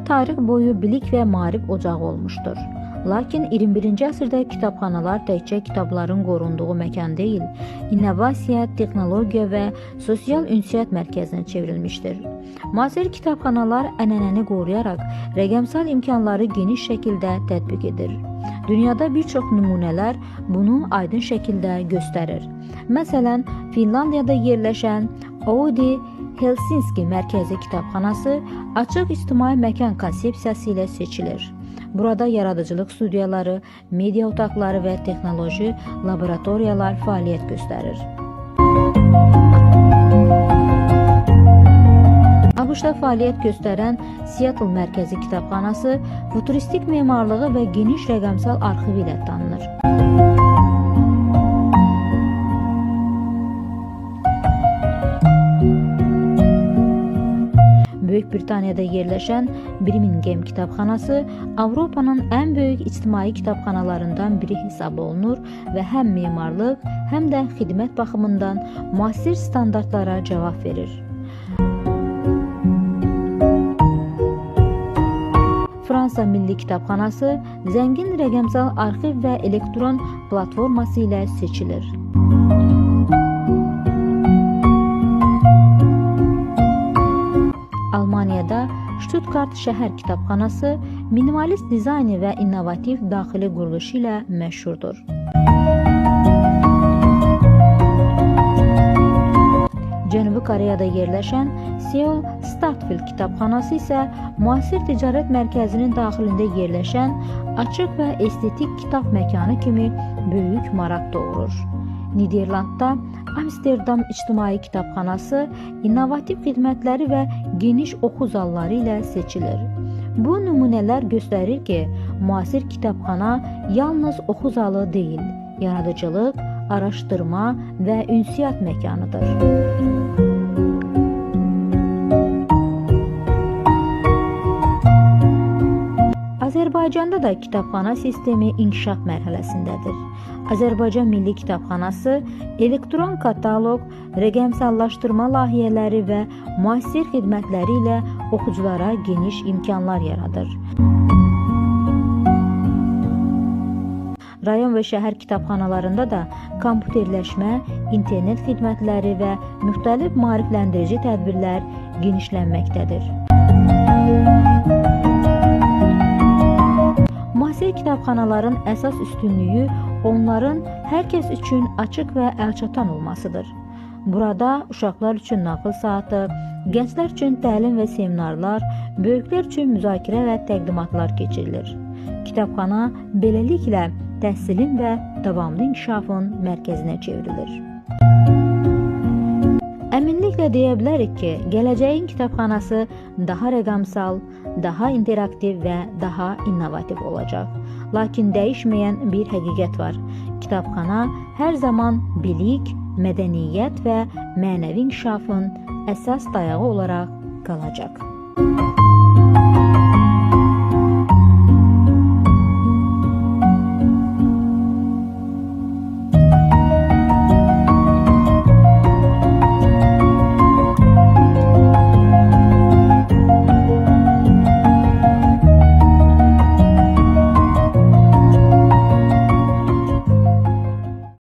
tarix boyu bilik və maarif ocağı olmuşdur. Lakin 21-ci əsrdə kitabxanalar təkcə kitabların qorunduğu məkan deyil, innovasiya, texnologiya və sosial ünsiyyət mərkəzinə çevrilmişdir. Müasir kitabxanalar ənənəni qoruyaraq rəqəmsal imkanları geniş şəkildə tətbiq edir. Dünyada bir çox nümunələr bunu aydın şəkildə göstərir. Məsələn, Finlandiyada yerləşən Audi Helsinki mərkəzi kitabxanası açıq ictimai məkan konsepsiyası ilə seçilir. Burada yaradıcılıq studiyaları, media otaqları və texnoloji laboratoriyalar fəaliyyət göstərir. ABŞ-da fəaliyyət göstərən Seattle mərkəzi kitabxanası futuristik memarlığı və geniş rəqəmsal arxivi ilə tanınır. Böyük Britaniyada yerləşən Birmingham kitabxanası Avropanın ən böyük ictimai kitabxanalarından biri hesab olunur və həm memarlıq, həm də xidmət baxımından müasir standartlara cavab verir. Fransa Milli Kitabxanası zəngin rəqəmsal arxiv və elektron platforması ilə seçilir. Almaniyada Stuttgart şəhər kitabxanası minimalist dizayni və innovativ daxili quruluşu ilə məşhurdur. Cənubi Koreyada yerləşən Seoul Startfield kitabxanası isə müasir ticarət mərkəzinin daxilində yerləşən açıq və estetik kitab məkanı kimi böyük maraq doğurur. Niderlandda Amsterdam İctimai Kitabxanası innovativ xidmətləri və geniş oxu zalları ilə seçilir. Bu nümunələr göstərir ki, müasir kitabxana yalnız oxu zalı deyil, yaradıcılıq, araşdırma və ünsiyyət məkanıdır. Azərbaycanda da kitabxana sistemi inkişaf mərhələsindədir. Azərbaycan Milli Kitabxanası elektron kataloq, rəqəmsallaşdırma layihələri və müasir xidmətləri ilə oxuculara geniş imkanlar yaradır. Rayon və şəhər kitabxanalarında da kompüterləşmə, internet xidmətləri və müxtəlif maarifləndirici tədbirlər genişlənməkdədir. Müasir kitabxanaların əsas üstünlüyü onların hər kəs üçün açıq və əlçatan olmasıdır. Burada uşaqlar üçün nağıl saatı, gənclər üçün təlim və seminarlar, böyüklər üçün müzakirə və təqdimatlar keçirilir. Kitabxana beləliklə təhsilin və davamlı inkişafın mərkəzinə çevrilir. Əminliklə deyə bilərik ki, gələcəyin kitabxanası daha rəqəmsal, daha interaktiv və daha innovativ olacaq. Lakin dəyişməyən bir həqiqət var. Kitabxana hər zaman bilik, mədəniyyət və mənəvi inkişafın əsas dayağı olaraq qalacaq.